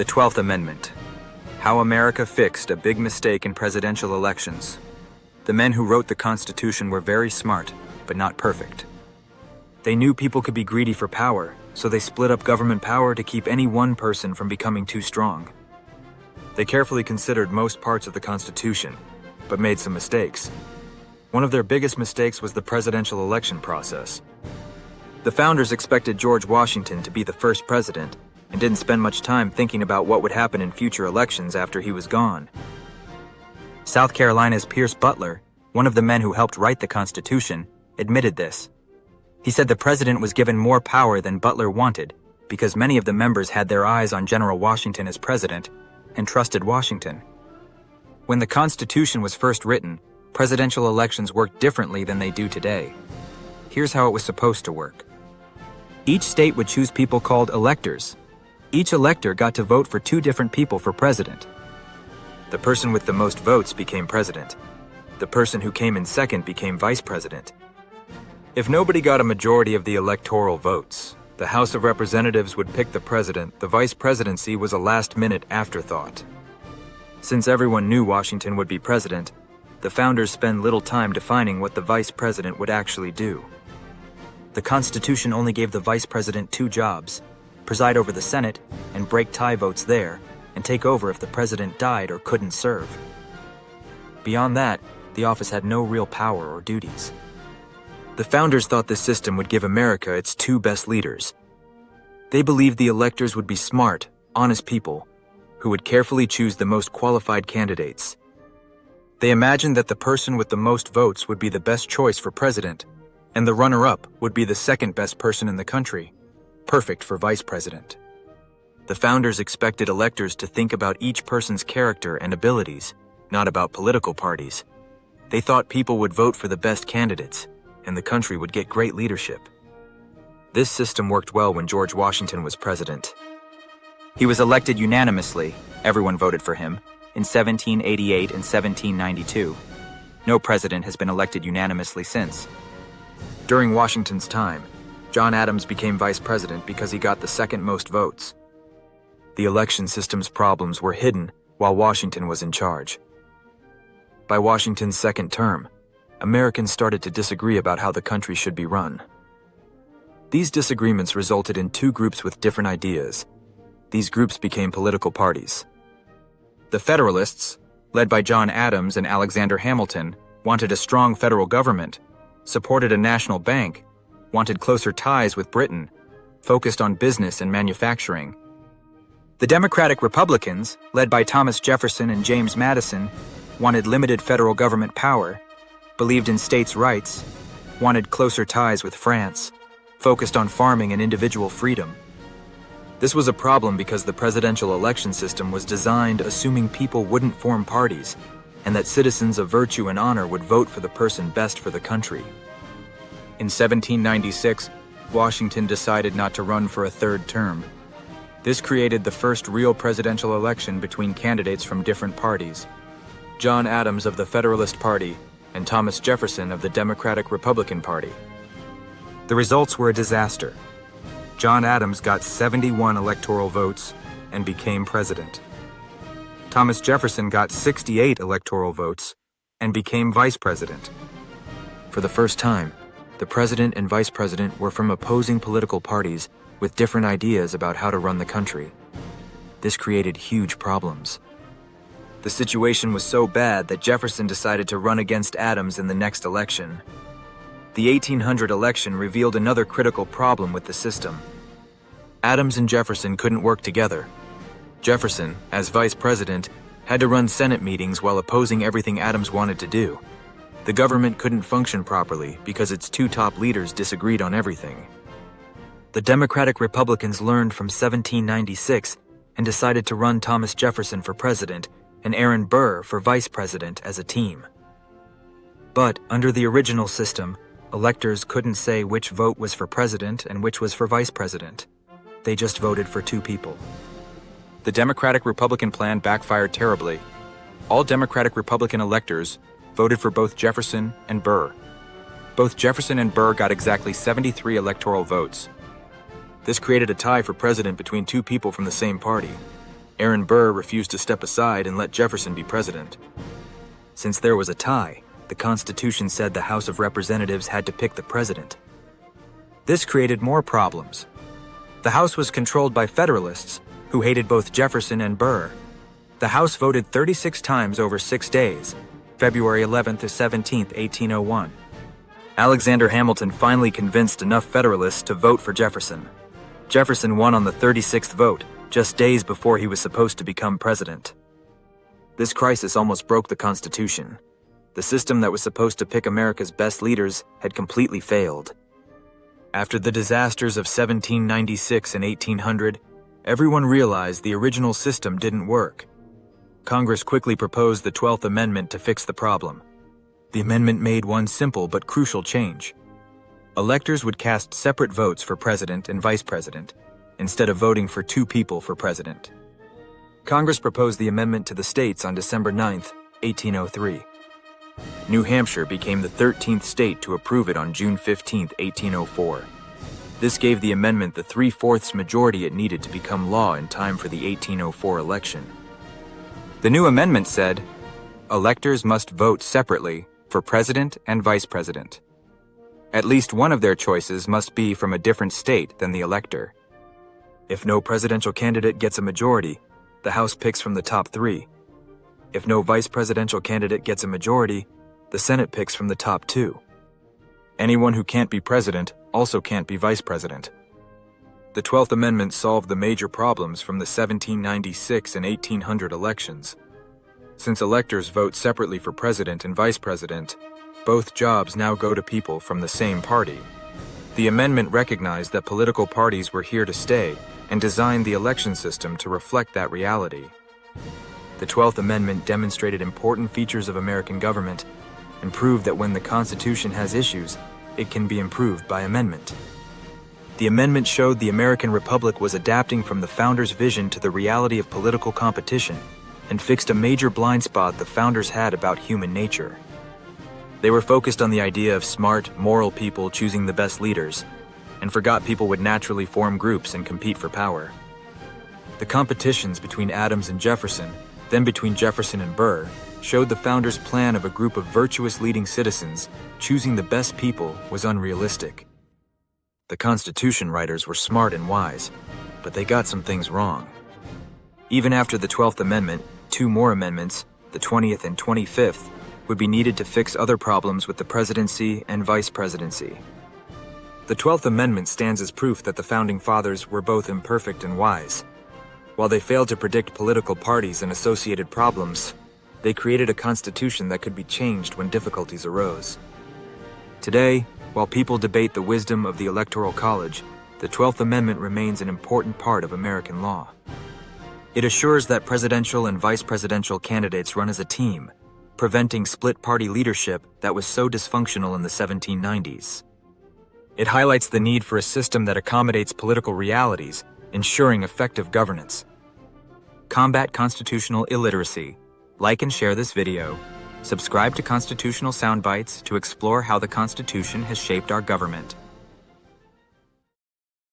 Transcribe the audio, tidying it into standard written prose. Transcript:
The 12th Amendment. How America fixed a big mistake in presidential elections. The men who wrote the Constitution were very smart, but not perfect. They knew people could be greedy for power, so they split up government power to keep any one person from becoming too strong. They carefully considered most parts of the Constitution, but made some mistakes. One of their biggest mistakes was the presidential election process. The founders expected George Washington to be the first president, and didn't spend much time thinking about what would happen in future elections after he was gone. South Carolina's Pierce Butler, one of the men who helped write the Constitution, admitted this. He said the president was given more power than Butler wanted because many of the members had their eyes on General Washington as president and trusted Washington. When the Constitution was first written, presidential elections worked differently than they do today. Here's how it was supposed to work. Each state would choose people called electors. Each elector got to vote for two different people for president. The person with the most votes became president. The person who came in second became vice president. If nobody got a majority of the electoral votes, the House of Representatives would pick the president. The vice presidency was a last-minute afterthought. Since everyone knew Washington would be president, the founders spent little time defining what the vice president would actually do. The Constitution only gave the vice president two jobs: preside over the Senate and break tie votes there, and take over if the president died or couldn't serve. Beyond that, the office had no real power or duties. The founders thought this system would give America its two best leaders. They believed the electors would be smart, honest people, who would carefully choose the most qualified candidates. They imagined that the person with the most votes would be the best choice for president, and the runner-up would be the second best person in the country, perfect for vice president. The founders expected electors to think about each person's character and abilities, not about political parties. They thought people would vote for the best candidates, and the country would get great leadership. This system worked well when George Washington was president. He was elected unanimously, everyone voted for him, in 1788 and 1792. No president has been elected unanimously since. During Washington's time, John Adams became vice president because he got the second most votes. The election system's problems were hidden while Washington was in charge. By Washington's second term, Americans started to disagree about how the country should be run. These disagreements resulted in two groups with different ideas. These groups became political parties. The Federalists, led by John Adams and Alexander Hamilton, wanted a strong federal government, supported a national bank, wanted closer ties with Britain, focused on business and manufacturing. The Democratic Republicans, led by Thomas Jefferson and James Madison, wanted limited federal government power, believed in states' rights, wanted closer ties with France, focused on farming and individual freedom. This was a problem because the presidential election system was designed assuming people wouldn't form parties, and that citizens of virtue and honor would vote for the person best for the country. In 1796, Washington decided not to run for a third term. This created the first real presidential election between candidates from different parties: John Adams of the Federalist Party and Thomas Jefferson of the Democratic-Republican Party. The results were a disaster. John Adams got 71 electoral votes and became president. Thomas Jefferson got 68 electoral votes and became vice president. For the first time, the president and vice president were from opposing political parties with different ideas about how to run the country. This created huge problems. The situation was so bad that Jefferson decided to run against Adams in the next election. The 1800 election revealed another critical problem with the system. Adams and Jefferson couldn't work together. Jefferson, as vice president, had to run Senate meetings while opposing everything Adams wanted to do. The government couldn't function properly because its two top leaders disagreed on everything. The Democratic Republicans learned from 1796 and decided to run Thomas Jefferson for president and Aaron Burr for vice president as a team. But under the original system, electors couldn't say which vote was for president and which was for vice president. They just voted for two people. The Democratic-Republican plan backfired terribly. All Democratic-Republican electors voted for both Jefferson and Burr. Both Jefferson and Burr got exactly 73 electoral votes. This created a tie for president between two people from the same party. Aaron Burr refused to step aside and let Jefferson be president. Since there was a tie, the Constitution said the House of Representatives had to pick the president. This created more problems. The House was controlled by Federalists, who hated both Jefferson and Burr. The House voted 36 times over 6 days, February 11th to 17th, 1801. Alexander Hamilton finally convinced enough Federalists to vote for Jefferson. Jefferson won on the 36th vote, just days before he was supposed to become president. This crisis almost broke the Constitution. The system that was supposed to pick America's best leaders had completely failed. After the disasters of 1796 and 1800, everyone realized the original system didn't work. Congress quickly proposed the 12th Amendment to fix the problem. The amendment made one simple but crucial change. Electors would cast separate votes for president and vice president, instead of voting for 2 people for president. Congress proposed the amendment to the states on December 9, 1803. New Hampshire became the 13th state to approve it on June 15, 1804. This gave the amendment the 3/4 majority it needed to become law in time for the 1804 election. The new amendment said, electors must vote separately for president and vice president. At least one of their choices must be from a different state than the elector. If no presidential candidate gets a majority, the House picks from the top 3. If no vice presidential candidate gets a majority, the Senate picks from the top 2. Anyone who can't be president also can't be vice president. The 12th Amendment solved the major problems from the 1796 and 1800 elections. Since electors vote separately for president and vice president, both jobs now go to people from the same party. The amendment recognized that political parties were here to stay and designed the election system to reflect that reality. The 12th Amendment demonstrated important features of American government and proved that when the Constitution has issues, it can be improved by amendment. The amendment showed the American Republic was adapting from the founders' vision to the reality of political competition and fixed a major blind spot the founders had about human nature. They were focused on the idea of smart, moral people choosing the best leaders, and forgot people would naturally form groups and compete for power. The competitions between Adams and Jefferson, then between Jefferson and Burr, showed the founders' plan of a group of virtuous leading citizens choosing the best people was unrealistic. The Constitution writers were smart and wise, but they got some things wrong. Even after the 12th Amendment, 2 more amendments, the 20th and 25th, would be needed to fix other problems with the presidency and vice presidency. The 12th Amendment stands as proof that the Founding Fathers were both imperfect and wise. While they failed to predict political parties and associated problems, they created a constitution that could be changed when difficulties arose. Today, while people debate the wisdom of the Electoral College, the 12th Amendment remains an important part of American law. It assures that presidential and vice presidential candidates run as a team, preventing split-party leadership that was so dysfunctional in the 1790s. It highlights the need for a system that accommodates political realities, ensuring effective governance. Combat constitutional illiteracy. Like and share this video. Subscribe to Constitutional Soundbites to explore how the Constitution has shaped our government.